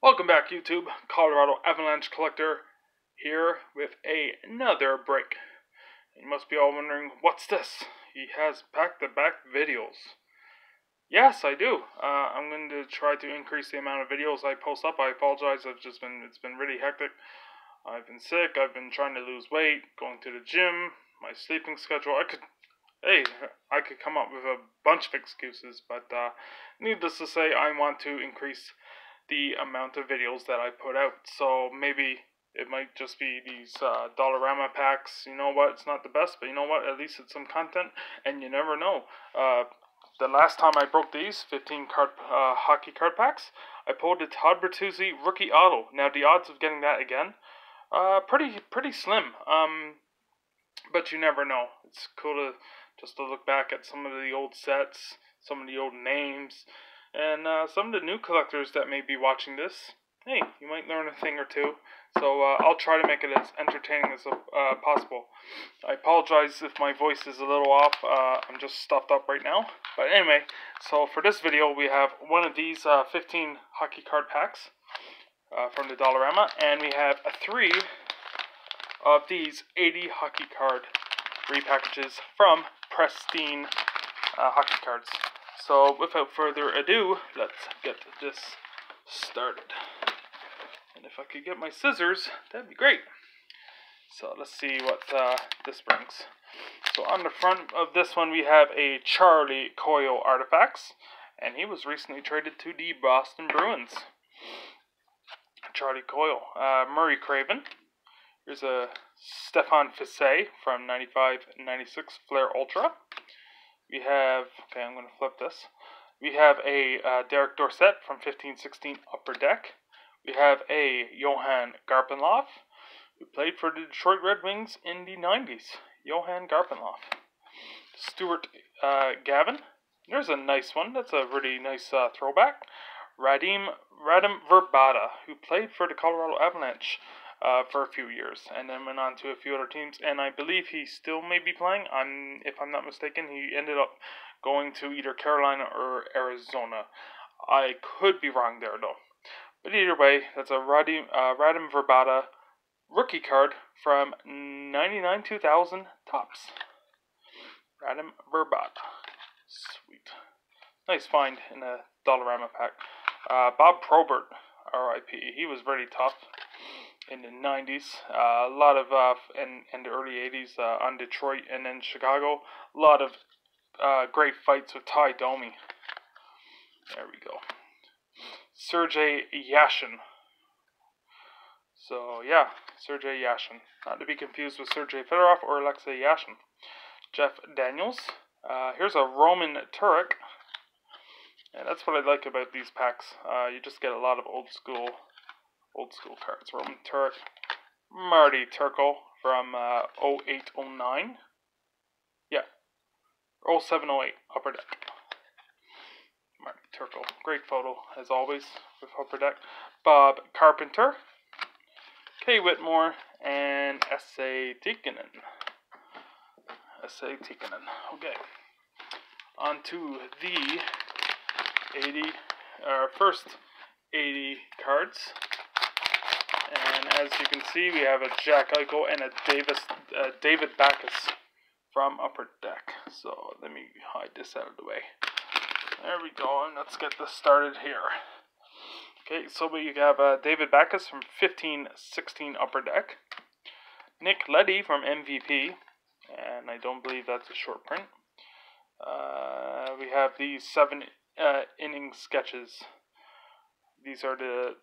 Welcome back, YouTube. Colorado Avalanche Collector here with another break. You must be all wondering, what's this? He has back-to-back videos. Yes, I do. I'm going to try to increase the amount of videos I post up. I apologize. It's been really hectic. I've been sick. I've been trying to lose weight, going to the gym, my sleeping schedule. I could come up with a bunch of excuses, but needless to say, I want to increase the amount of videos that I put out. So maybe it might just be these Dollarama packs. You know what? It's not the best, but you know what? At least it's some content, and you never know. The last time I broke these 15 hockey card packs, I pulled a Todd Bertuzzi rookie auto. Now the odds of getting that again, pretty slim. But you never know. It's cool to look back at some of the old sets, some of the old names, and some of the new collectors that may be watching this. Hey, you might learn a thing or two. So I'll try to make it as entertaining as possible. I apologize if my voice is a little off. I'm just stuffed up right now. But anyway, so for this video, we have one of these 15 hockey card packs from the Dollarama, and we have 3 of these 80 hockey card repackages from Presstine hockey cards. So without further ado, let's get this started. And if I could get my scissors, that'd be great. So let's see what this brings. So on the front of this one, we have a Charlie Coyle Artifacts, and he was recently traded to the Boston Bruins. Charlie Coyle. Murray Craven. Here's a Stefan Fiset from 95-96 Flair Ultra. We have, I'm going to flip this. We have a Derek Dorsett from 15-16 Upper Deck. We have a Johan Garpenlov, who played for the Detroit Red Wings in the 90s. Johan Garpenlov. Stuart Gavin. There's a nice one. That's a really nice throwback. Radim Verbata, who played for the Colorado Avalanche for a few years, and then went on to a few other teams, and I believe he still may be playing. If I'm not mistaken, he ended up going to either Carolina or Arizona. I could be wrong there, though. But either way, that's a Radim Verbata rookie card from 99-2000 Topps. Radim Verbata. Sweet. Nice find in a Dollarama pack. Bob Probert, R.I.P. He was very tough in the 90s, a lot of, in the early 80s on Detroit and then Chicago, a lot of great fights with Ty Domi. There we go. Sergei Yashin. So, yeah, Sergei Yashin. Not to be confused with Sergei Fedorov or Alexei Yashin. Jeff Daniels. Here's a Roman Turek. And that's what I like about these packs. You just get a lot of old school cards. Roman Turek, Marty Turkle from 08-09. Yeah, 07-08 Upper Deck. Marty Turkle, great photo as always with Upper Deck. Bob Carpenter, K. Whitmore, and S.A. Tikkanen. Okay, on to the first 80 cards. And as you can see, we have a Jack Eichel and a David Backes from Upper Deck. So let me hide this out of the way. There we go, and let's get this started here. Okay, so we have David Backes from 15-16 Upper Deck. Nick Leddy from MVP, and I don't believe that's a short print. We have these 7 inning sketches. These are the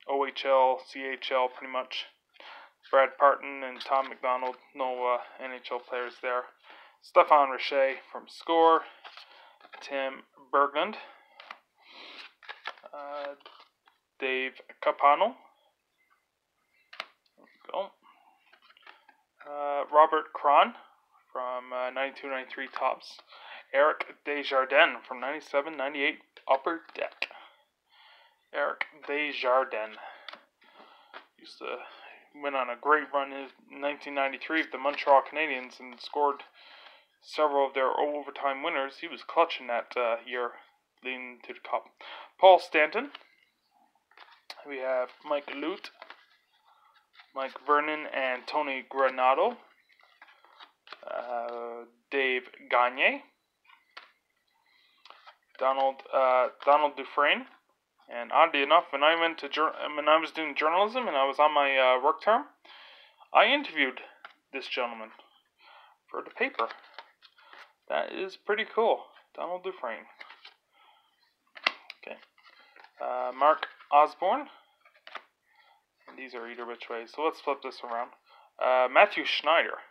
OHL, CHL, pretty much. Brad Parton and Tom McDonald, no NHL players there. Stefan Richer from Score. Tim Berglund. Dave Capano. There we go. Robert Cron from 92-93 Topps. Eric Desjardins from 97-98 Upper Deck. Eric Desjardins went on a great run in 1993 with the Montreal Canadiens and scored several of their overtime winners. He was clutch in that year, leading to the cup. Paul Stanton, We have Mike Lute, Mike Vernon, and Tony Granado. Dave Gagne, Donald Dufresne. And oddly enough, when I was doing journalism and I was on my work term, I interviewed this gentleman for the paper. That is pretty cool. Donald Dufresne. Okay. Mark Osborne. And these are either which way. So let's flip this around. Matthew Schneider.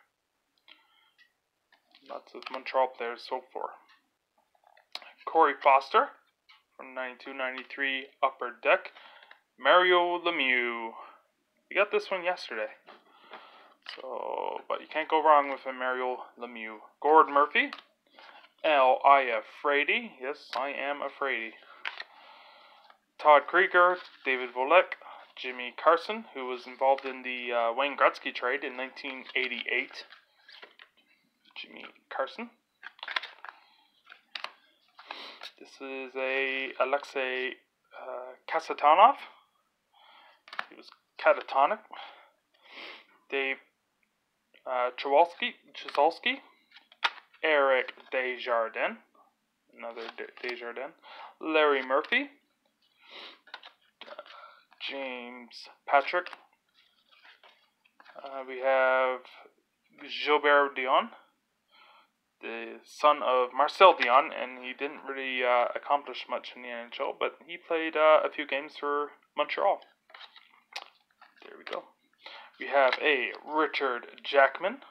Lots of Montreal players so far. Corey Foster from 92-93 Upper Deck. Mario Lemieux. We got this one yesterday. So, but you can't go wrong with a Mario Lemieux. Gord Murphy. L.I. Frady. Yes, I am a Frady. Todd Krieger. David Volek. Jimmy Carson, who was involved in the Wayne Gretzky trade in 1988. Jimmy Carson. This is a Alexei Kasatonov. He was catatonic. Dave Chizalski. Eric Desjardins. Another Desjardins. Larry Murphy. James Patrick. We have Gilbert Dion, the son of Marcel Dion, and he didn't really accomplish much in the NHL, but he played a few games for Montreal. There we go. We have a Richard Jackman.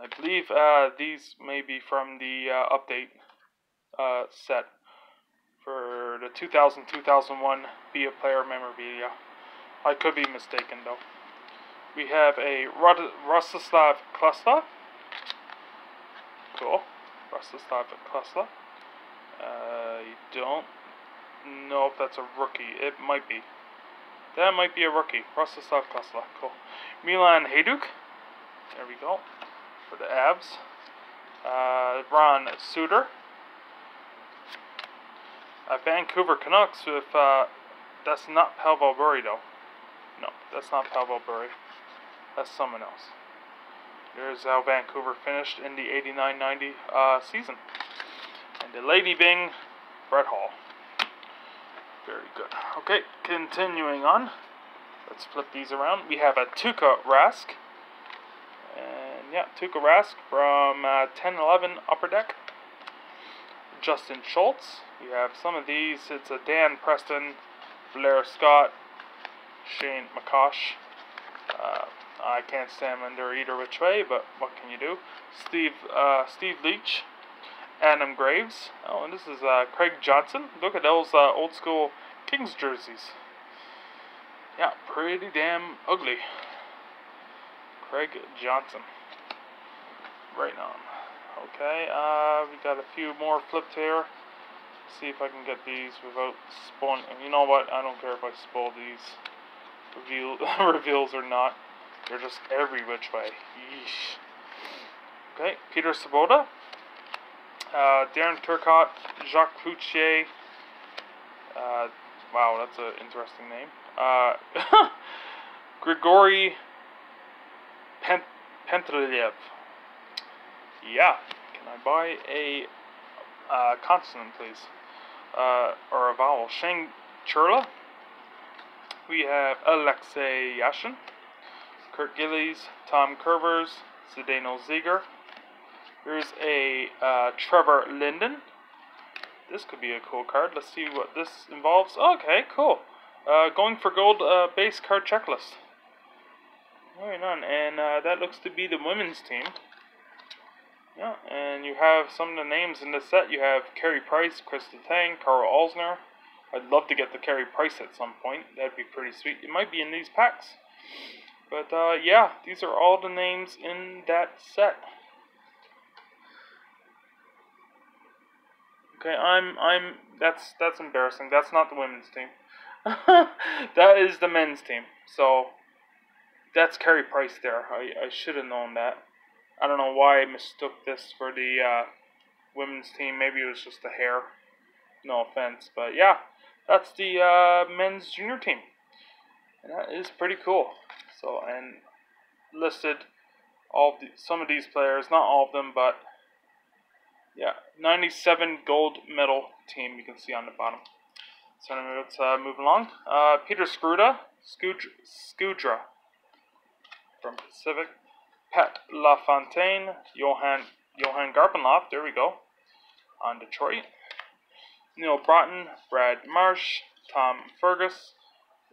I believe these may be from the update set for the 2000-2001 Be a Player memorabilia. I could be mistaken though. We have a Rostislav Klesla. Cool. Rostislav Klesla. I don't know if that's a rookie. It might be. That might be a rookie. Rostislav Klesla. Cool. Milan Hajduk. There we go. For the Avs. Ron Suter. Vancouver Canucks with, that's not Pavel Bure though. No, that's not Pavel Bure. That's someone else. Here's how Vancouver finished in the 89-90 season. And the Lady Bing, Brett Hall. Very good. Okay, continuing on. Let's flip these around. We have a Tuukka Rask. And yeah, Tuukka Rask from 10-11 Upper Deck. Justin Schultz. We have some of these. It's a Dan Preston, Blair Scott, Shane McCosh. I can't stand under either which way, but what can you do? Steve Leach, Adam Graves. Oh, and this is Craig Johnson. Look at those old school Kings jerseys. Yeah, pretty damn ugly. Craig Johnson. Right on. Okay, we got a few more flipped here. See if I can get these without spoiling. You know what? I don't care if I spoil these reveals or not. They're just every which way. Yeesh. Okay, Peter Sabota, Darren Turcotte, Jacques Cloutier. Wow, that's an interesting name. Grigory Pentelev. Yeah, can I buy a consonant, please? Or a vowel. Shane Churla. We have Alexei Yashin, Kurt Gillies, Tom Curvers, Zdeno Ziger. Here's a Trevor Linden. This could be a cool card. Let's see what this involves. Okay, cool. Going for gold base card checklist. Very on. And that looks to be the women's team. Yeah, and you have some of the names in this set. You have Carey Price, Krista Tang, Carl Alsner. I'd love to get the Carey Price at some point. That'd be pretty sweet. It might be in these packs. But yeah, these are all the names in that set. Okay, that's embarrassing. That's not the women's team. That is the men's team. So that's Carey Price there. I should have known that. I don't know why I mistook this for the women's team. Maybe it was just the hair. No offense, but yeah, That's the men's junior team. And that is pretty cool. So, and listed some of these players, not all of them, but yeah, 97 gold medal team you can see on the bottom. So anyway, let's move along. Peter Skudra from Pacific. Pat LaFontaine, Johan Garpenloff, there we go, on Detroit. Neil Broughton, Brad Marsh, Tom Fergus,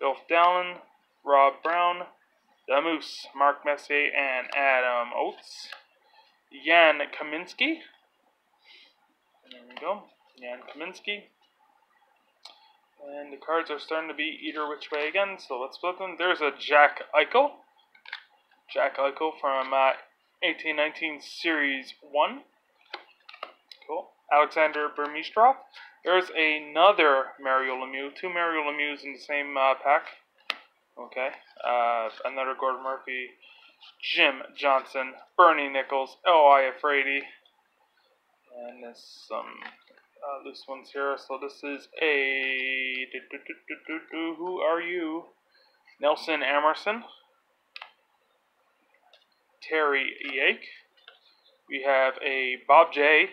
Ilf Dallin, Rob Brown, The Moose, Mark Messier, and Adam Oates. Jan Kaminsky. There we go. Jan Kaminsky. And the cards are starting to be either which way again, so let's flip them. There's a Jack Eichel. Jack Eichel from 1819 Series 1. Cool. Alexander Burmistrov. There's another Mario Lemieux. Two Mario Lemieux in the same pack. Okay. Another Gordon Murphy. Jim Johnson. Bernie Nichols. L.I. Afraidy. And there's some loose ones here. So this is a... Who are you? Nelson Emerson. Terry Yake. We have a Bob J.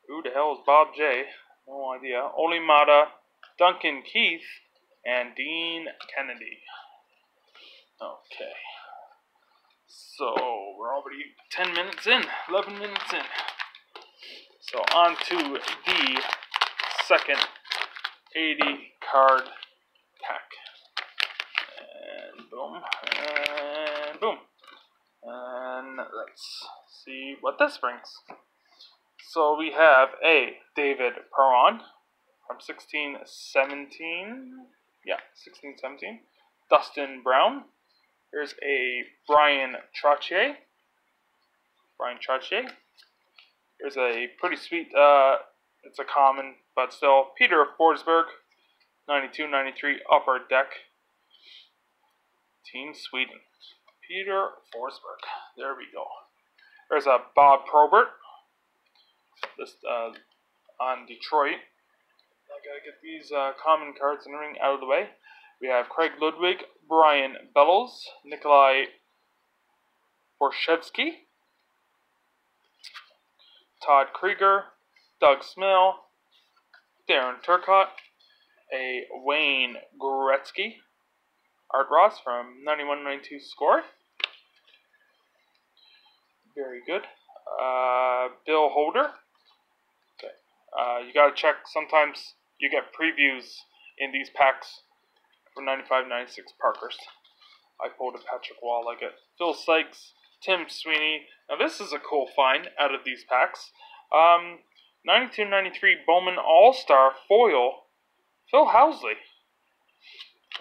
Who the hell is Bob J? No idea. Olimata, Duncan Keith, and Dean Kennedy. Okay. So, we're already 10 minutes in. 11 minutes in. So, on to the second 80 card pack. And boom. And boom. And let's see what this brings. So we have a David Perron from 1617. Yeah, 1617. Dustin Brown. Here's a Brian Trottier. Here's a pretty sweet, it's a common, but still, Peter Forsberg. 92-93 Upper Deck. Team Sweden. Peter Forsberg. There we go. There's a Bob Probert. This on Detroit. I gotta get these common cards and everything out of the way. We have Craig Ludwig, Brian Bellows, Nikolai Borshevsky, Todd Krieger, Doug Smill, Darren Turcotte, a Wayne Gretzky, Art Ross from 91-92 Score. Very good. Bill Holder. Okay. You gotta check. Sometimes you get previews in these packs for 95-96 Parkhurst. I pulled a Patrick Wall. I get Phil Sykes, Tim Sweeney. Now this is a cool find out of these packs. 92-93 Bowman All-Star Foil, Phil Housley.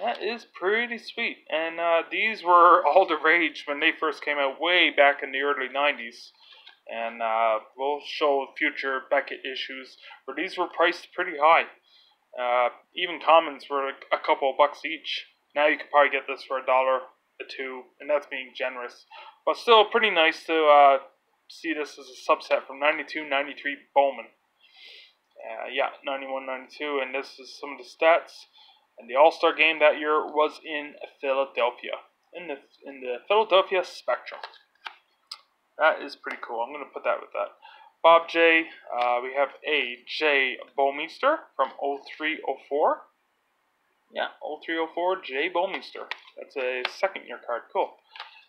That is pretty sweet. And these were all the rage when they first came out way back in the early 90s. And we'll show future Beckett issues where these were priced pretty high. Even commons were a couple of bucks each. Now you could probably get this for $1 or $2, and that's being generous. But still pretty nice to see this as a subset from 92-93 Bowman. Yeah, 91-92, and this is some of the stats. And the All-Star game that year was in Philadelphia, in the Philadelphia Spectrum. That is pretty cool. I'm going to put that with that. Bob J. We have a J. Bowmeister from 03-04. Yeah, 03-04 J. Bowmeister. That's a second-year card. Cool.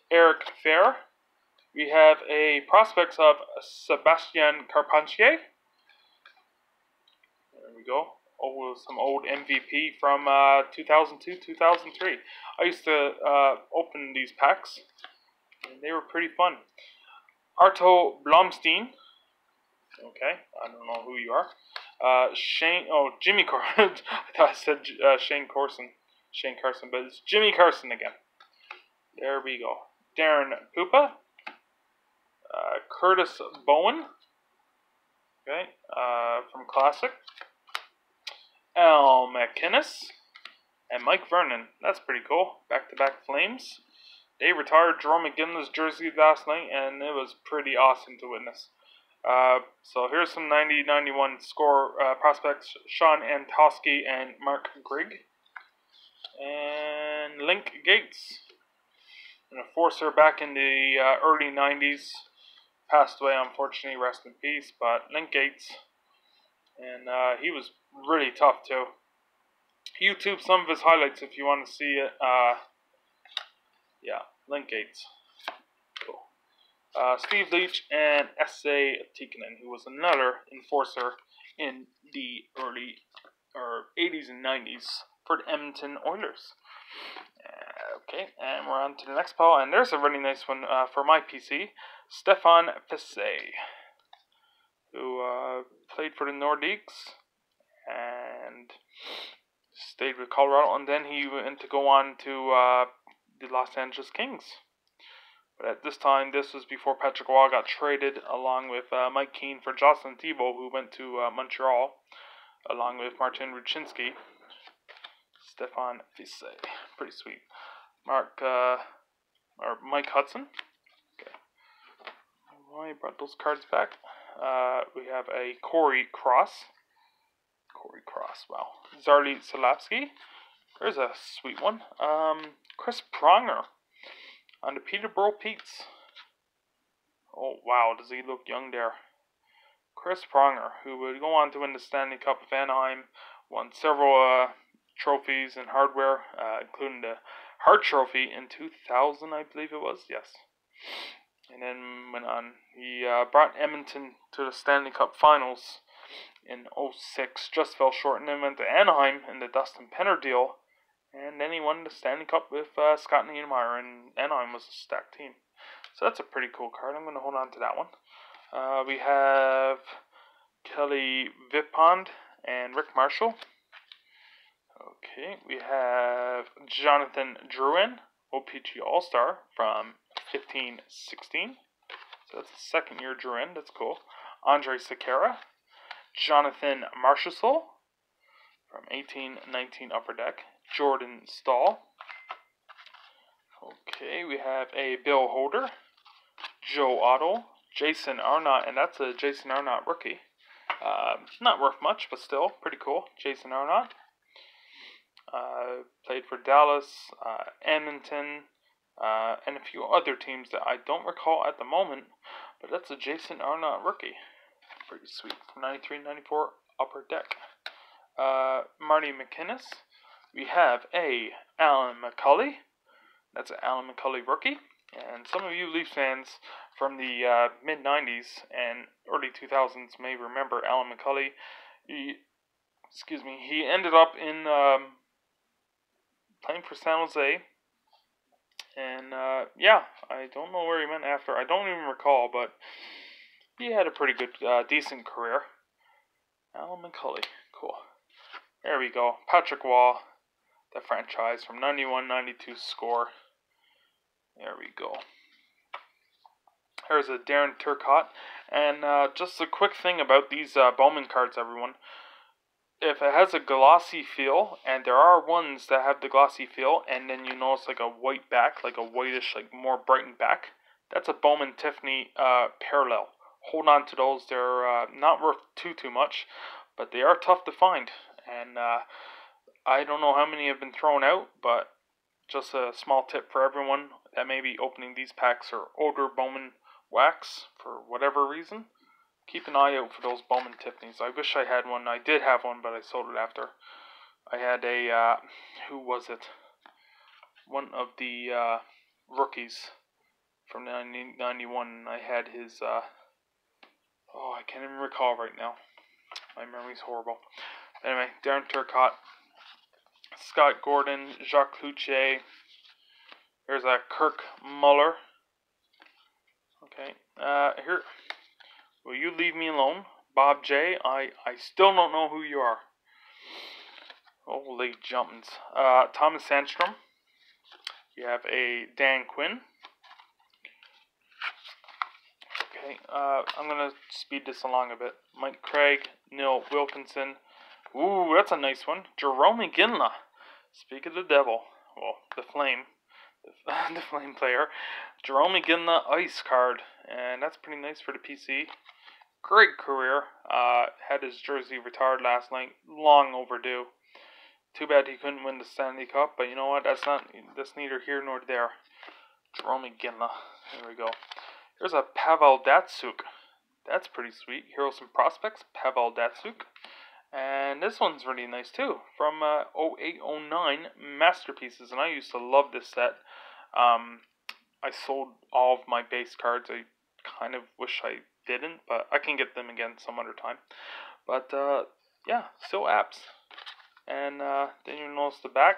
Eric Fair. We have a prospects of Sebastien Carpentier. There we go. Oh, some old MVP from 2002-2003. I used to open these packs, and they were pretty fun. Arto Blomstein. Okay, I don't know who you are. Jimmy Carson. I thought I said Shane Carson, but it's Jimmy Carson again. There we go. Darren Pupa. Curtis Bowen. Okay, from Classic. Al McInnes. And Mike Vernon. That's pretty cool. Back-to-back Flames. They retired Jerome McGinley's jersey last night, and it was pretty awesome to witness. So here's some 90-91 score prospects: Sean Antosky and Mark Grigg. And Link Gates, an enforcer back in the early 90s. Passed away, unfortunately, rest in peace. But Link Gates, and he was really tough too. YouTube some of his highlights if you want to see it. Yeah, Link Gates. Cool. Steve Leach and S.A. Tikkanen, who was another enforcer in the early 80s and 90s for the Edmonton Oilers. Okay, and we're on to the next pile, and there's a really nice one for my PC. Stefan Fissé, who played for the Nordiques and stayed with Colorado, and then he went to go on to the Los Angeles Kings. But at this time, this was before Patrick Roy got traded, along with Mike Keane for Jocelyn Thibault, who went to Montreal, along with Martin Ruchinski. Stefan Fissé, pretty sweet. Mike Hudson. Okay. I brought those cards back. We have a Corey Cross. Wow. Zarli Salapsky. There's a sweet one. Chris Pronger on the Peterborough Petes. Oh, wow, does he look young there. Chris Pronger, who would go on to win the Stanley Cup of Anaheim, won several trophies and hardware, including the Hart Trophy in 2000, I believe it was, yes. And then went on. He brought Edmonton to the Stanley Cup Finals in 2006, just fell short, and then went to Anaheim in the Dustin Penner deal, and then he won the Stanley Cup with Scott Niedermayer, and Anaheim was a stacked team. So that's a pretty cool card. I'm going to hold on to that one. We have Kelly Vipond and Rick Marshall. Okay, we have Jonathan Drouin, OPG All-Star from 15-16. So that's the second year Drouin. That's cool. Andre Sekera. Jonathan Marchessault from 18-19 Upper Deck. Jordan Stahl. Okay, we have a Bill Holder. Joe Otto. Jason Arnott, and that's a Jason Arnott rookie. Not worth much, but still pretty cool. Jason Arnott. Played for Dallas, Edmonton, and a few other teams that I don't recall at the moment, but that's a Jason Arnott rookie. Pretty sweet. 93-94 Upper Deck. Marty McInnes. We have a Alan McCulley. That's an Alan McCulley rookie. And some of you Leafs fans from the mid-90s and early 2000s may remember Alan McCulley. He ended up in playing for San Jose. And yeah, I don't know where he went after. I don't even recall, but he had a pretty good, decent career. Alan McCulley, cool. There we go. Patrick Roy, the franchise from 91-92 score. There we go. Here's a Darren Turcotte. And just a quick thing about these Bowman cards, everyone. If it has a glossy feel, and there are ones that have the glossy feel, and then you notice like a white back, like a whitish, like more brightened back, that's a Bowman Tiffany parallel. Hold on to those. They're not worth too much, but they are tough to find. And I don't know how many have been thrown out, but just a small tip for everyone that may be opening these packs or older Bowman wax for whatever reason. Keep an eye out for those Bowman Tiffany's. I wish I had one. I did have one, but I sold it after. I had a, who was it? One of the rookies from 1991. I had his, I can't even recall right now. My memory's horrible. Anyway, Darren Turcotte, Scott Gordon, Jacques Cloutier. There's a Kirk Muller. Okay, here. Will you leave me alone? Bob J. I still don't know who you are. Holy jumpins. Thomas Sandstrom. You have a Dan Quinn. Okay, I'm going to speed this along a bit. Mike Craig, Neil Wilkinson. Ooh, that's a nice one. Jerome Ginla. Speak of the devil. Well, the Flame. The Flame player. Jerome Ginla Ice card. And that's pretty nice for the PC. great career. Had his jersey retired last night. Long overdue. Too bad he couldn't win the Stanley Cup, but you know what? That's neither here nor there. Jerome Ginla. There we go. Here's a Pavel Datsyuk. That's pretty sweet. Heroes and Prospects, Pavel Datsyuk. And this one's really nice too. From 0809 Masterpieces. And I used to love this set. I sold all of my base cards. I kind of wish I didn't, but I can get them again some other time. But yeah, still apps. And then you notice the back.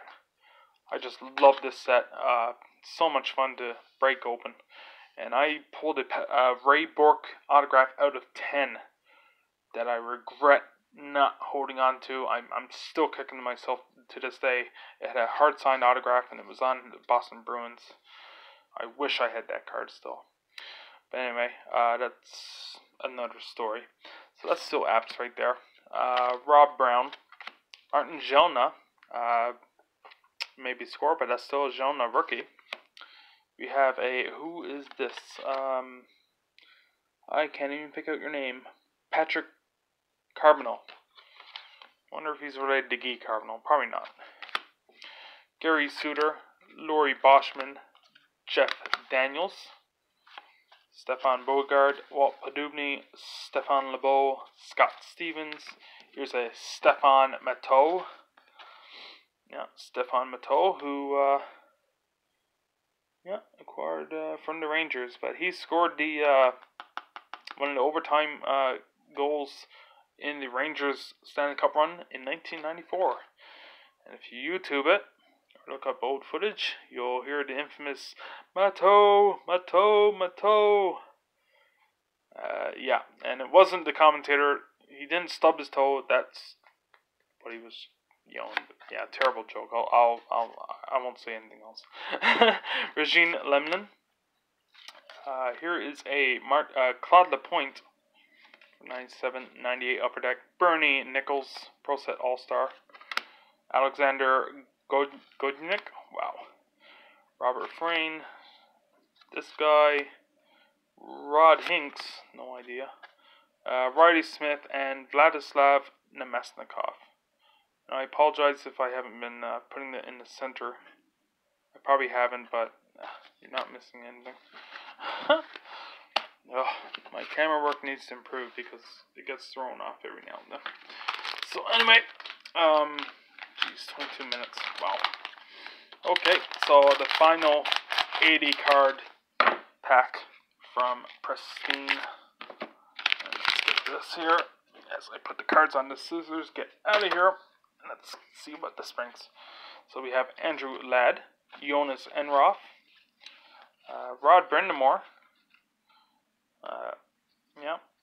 I just love this set. So much fun to break open. And I pulled a Ray Bourque autograph out of 10 that I regret not holding on to. I'm still kicking myself to this day. It had a hard signed autograph and it was on the Boston Bruins. I wish I had that card still. But anyway, that's another story. So that's still apps right there. Rob Brown. Martin Jelna. Maybe score, but that's still a Jelna rookie. We have who is this? I can't even pick out your name. Patrick Carbonell. Wonder if he's related to Guy Carbonell. Probably not. Gary Suter, Laurie Boschman, Jeff Daniels, Stefan Beauregard, Walt Padubny, Stefan Lebeau, Scott Stevens. Here's a Stefan Matteau. Yeah, Stefan Matteau, who acquired from the Rangers, but he scored the one of the overtime goals in the Rangers Stanley Cup run in 1994. And if you YouTube it or look up old footage, you'll hear the infamous Matteau, Matteau, Matteau. Yeah, and it wasn't the commentator. He didn't stub his toe. That's what he was yelling. Yeah, terrible joke. I won't say anything else. Regine Lemlin. Here is a Claude Lapointe, 97-98 Upper Deck. Bernie Nichols, Pro Set All-Star. Alexander Godnik. Wow. Robert Frayne. This guy. Rod Hinks. No idea. Riley Smith and Vladislav Nemesnikov. I apologize if I haven't been putting it in the center. I probably haven't, but you're not missing anything. My camera work needs to improve because it gets thrown off every now and then. So anyway, 22 minutes. Wow. Okay, so the final 80 card pack from Presstine. Let's get this here as I put the cards on the scissors. Get out of here. Let's see what this brings. So we have Andrew Ladd, Jonas Enroth, Rod Brindamore,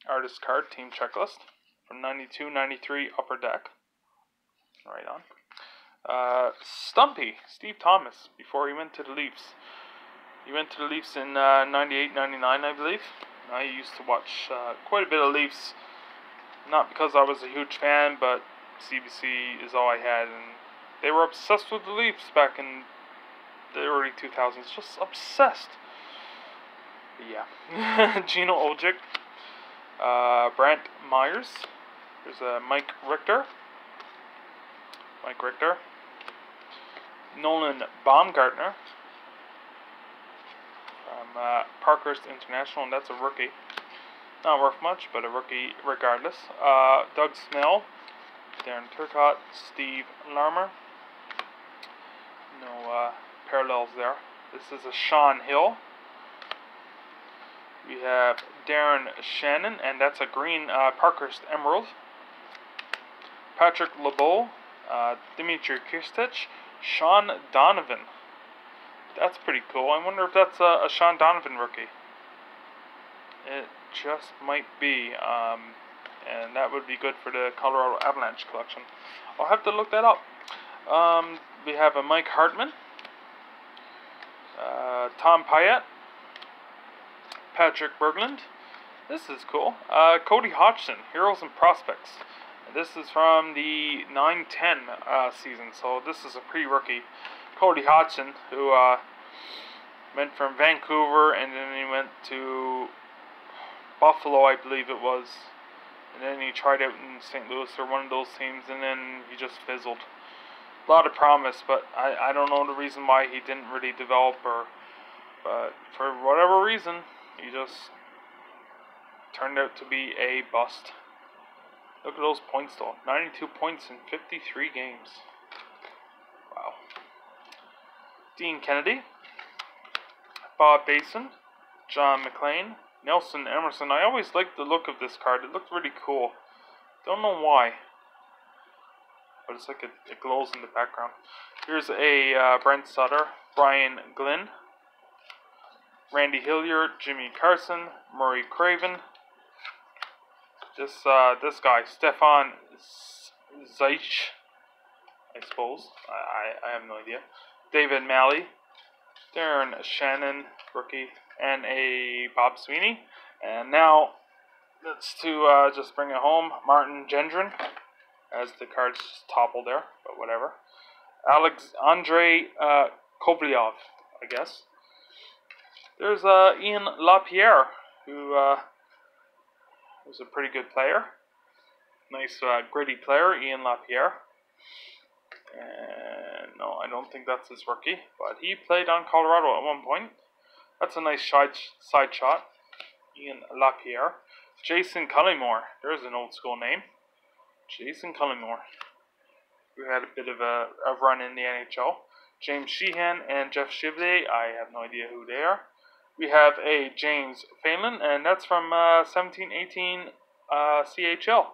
artist card, team checklist, from 92-93 Upper Deck. Right on. Stumpy, Steve Thomas, before he went to the Leafs. He went to the Leafs in 98-99, I believe. I used to watch quite a bit of Leafs, not because I was a huge fan, but CBC is all I had, and they were obsessed with the Leafs back in the early 2000s. Just obsessed. But yeah. Gino Ojic. Brant Myers. There's a Mike Richter. Nolan Baumgartner. From Parkhurst International, and that's a rookie. Not worth much, but a rookie regardless. Doug Snell. Darren Turcotte, Steve Larmer. No parallels there. This is a Sean Hill. We have Darren Shannon, and that's a green Parkhurst Emerald. Patrick LeBeau, Dimitri Kistich, Sean Donovan. That's pretty cool. I wonder if that's a Sean Donovan rookie. It just might be. And that would be good for the Colorado Avalanche collection. I'll have to look that up. We have a Mike Hartman, Tom Pyatt, Patrick Berglund. This is cool. Cody Hodgson, Heroes and Prospects. This is from the 9-10 season, so this is a pre-rookie. Cody Hodgson, who went from Vancouver and then he went to Buffalo, I believe it was. And then he tried out in St. Louis or one of those teams, and then he just fizzled. A lot of promise, but I don't know the reason why he didn't really develop, but for whatever reason, he just turned out to be a bust. Look at those points though. 92 points in 53 games. Wow. Dean Kennedy, Bob Basin, John McClain, Nelson Emerson. I always liked the look of this card. It looked really cool. Don't know why, but it's like it glows in the background. Here's a Brent Sutter, Brian Glynn, Randy Hilliard, Jimmy Carson, Murray Craven. This guy, Stefan Zeich, I suppose. I have no idea. David Malley, Darren Shannon, rookie, and a Bob Sweeney. And now, let's just bring it home. Martin Gendron, as the cards just topple there, but whatever. Andre Kovliov, I guess. There's Ian LaPierre, who was a pretty good player. Nice gritty player, Ian LaPierre. And no, I don't think that's his rookie, but he played on Colorado at one point. That's a nice side shot. Ian LaPierre. Jason Cullingmore. There's an old school name. Jason Cullingmore. We had a bit of a run in the NHL. James Sheehan and Jeff Shivley. I have no idea who they are. We have a James Phelan, and that's from 17-18 CHL.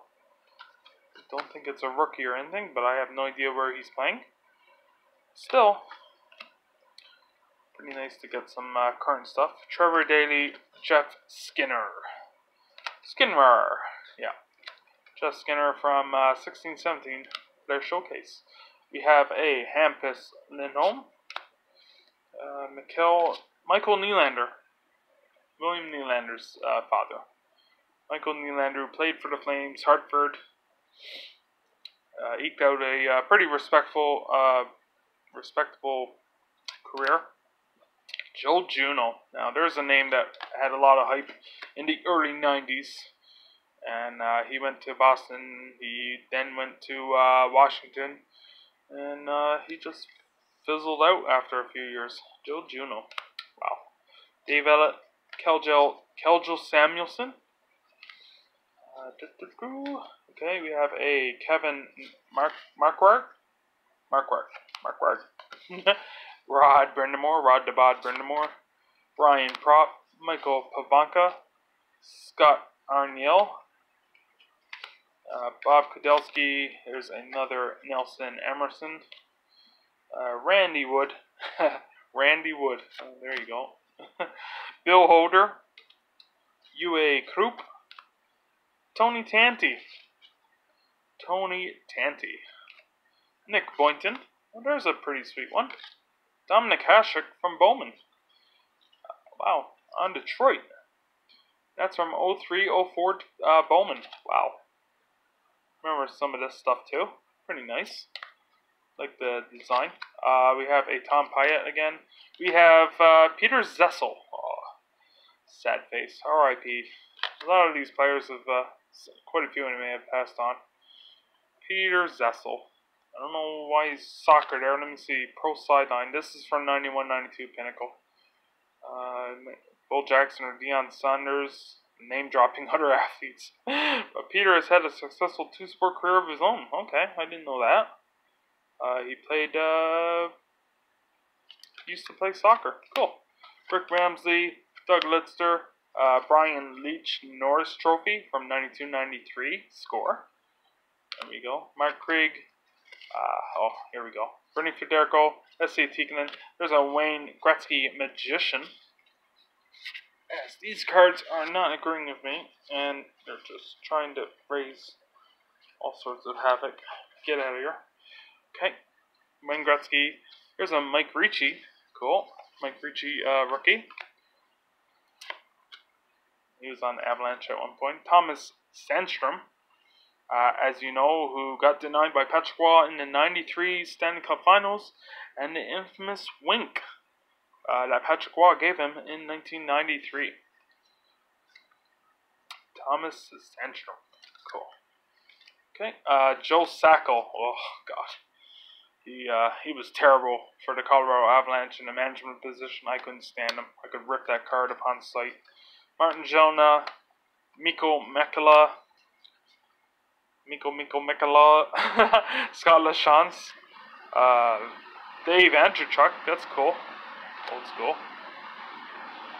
I don't think it's a rookie or anything, but I have no idea where he's playing. Still, pretty nice to get some current stuff. Trevor Daly, Jeff Skinner. Yeah. Jeff Skinner from 16-17, their showcase. We have a Hampus Lindholm, Michael Nylander, William Nylander's father. Michael Nylander, who played for the Flames, Hartford, eked out a pretty respectable career. Joe Juno. Now, there's a name that had a lot of hype in the early 90s. And he went to Boston. He then went to Washington. And he just fizzled out after a few years. Joe Juno. Wow. Dave Ellett. Kelgel Samuelson. Okay, we have a Kevin Marquardt. Rod the Bod Brindamore. Brian Prop. Michael Pavanka. Scott Arniel. Bob Kudelski. There's another Nelson Emerson. Randy Wood. Randy Wood. Oh, there you go. Bill Holder. UA Krupp. Tony Tanti. Nick Boynton. Well, there's a pretty sweet one. Dominic Hasek from Bowman. Wow. On Detroit. That's from 03-04 Bowman. Wow. Remember some of this stuff too. Pretty nice. Like the design. We have a Tom Pyatt again. We have Peter Zessel. Oh, sad face. R.I.P. A lot of these players have, quite a few anyway, have passed on. Peter Zessel. I don't know why he's soccer there. Let me see. Pro sideline. This is from 91-92 Pinnacle. Bill Jackson or Deion Sanders. Name-dropping other athletes. But Peter has had a successful two-sport career of his own. Okay, I didn't know that. He used to play soccer. Cool. Rick Ramsey, Doug Litster, Brian Leach Norris Trophy from 92-93 score. There we go. Mark Krieg. Here we go. Bernie Federico, S.A. Tikkanen. There's a Wayne Gretzky Magician. Yes, these cards are not agreeing with me, and they're just trying to raise all sorts of havoc. Get out of here. Okay. Wayne Gretzky. Here's a Mike Ricci. Cool. Mike Ricci rookie. He was on Avalanche at one point. Thomas Sandstrom, as you know, who got denied by Patrick Roy in the 93 Stanley Cup Finals, and the infamous wink that Patrick Roy gave him in 1993. Thomas Sandstrom. Cool. Okay, Joe Sacco. Oh God, he was terrible for the Colorado Avalanche in the management position. I couldn't stand him. I could rip that card upon sight. Martin Jonah, Mikko Mekala, Scott LaChance, Dave Andrechuk. That's cool. Old school.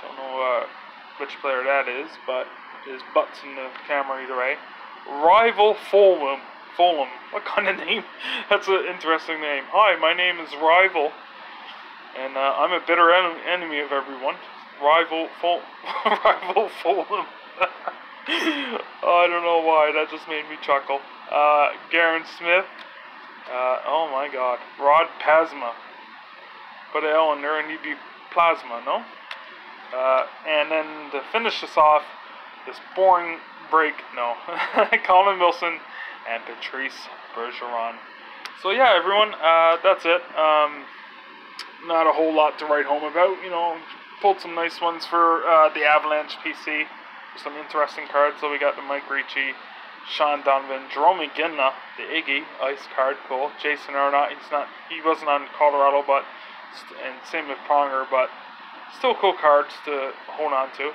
Don't know which player that is, but his butt's in the camera either way. Rival Fulham. What kind of name? That's an interesting name. Hi, my name is Rival, and I'm a bitter enemy of everyone. Rival Fulham. I don't know why. That just made me chuckle. Garen Smith. Oh my God. Rod Pasma. Put an L in there and you'd be Plasma, no? And then to finish this off, this boring break, no. Colin Wilson and Patrice Bergeron. So yeah, everyone, that's it. Not a whole lot to write home about. You know, pulled some nice ones for the Avalanche PC. Some interesting cards. So we got the Mike Ricci, Sean Donovan, Jerome McGinley, the Iggy ice card, cool. Jason Arnott, he wasn't on Colorado, but and same with Pronger, but still cool cards to hold on to.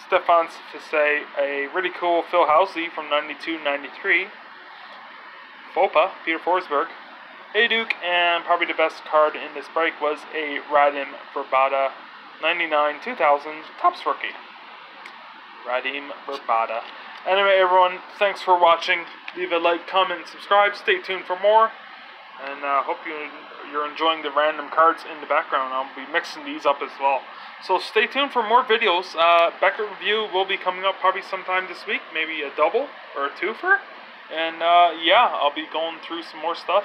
Stefan Fissé, a really cool Phil Housley from 92-93. Fopa, Peter Forsberg. Hey Duke, and probably the best card in this break was a Radim Verbata 99-2000 Topps rookie. Radim Verbata. Anyway, everyone, thanks for watching. Leave a like, comment, subscribe. Stay tuned for more. And hope you're enjoying the random cards in the background. I'll be mixing these up as well. So stay tuned for more videos. Beckett Review will be coming up probably sometime this week. Maybe a double or a twofer. And yeah, I'll be going through some more stuff.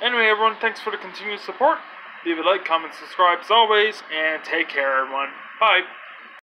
Anyway, everyone, thanks for the continued support. Leave a like, comment, subscribe as always. And take care, everyone. Bye.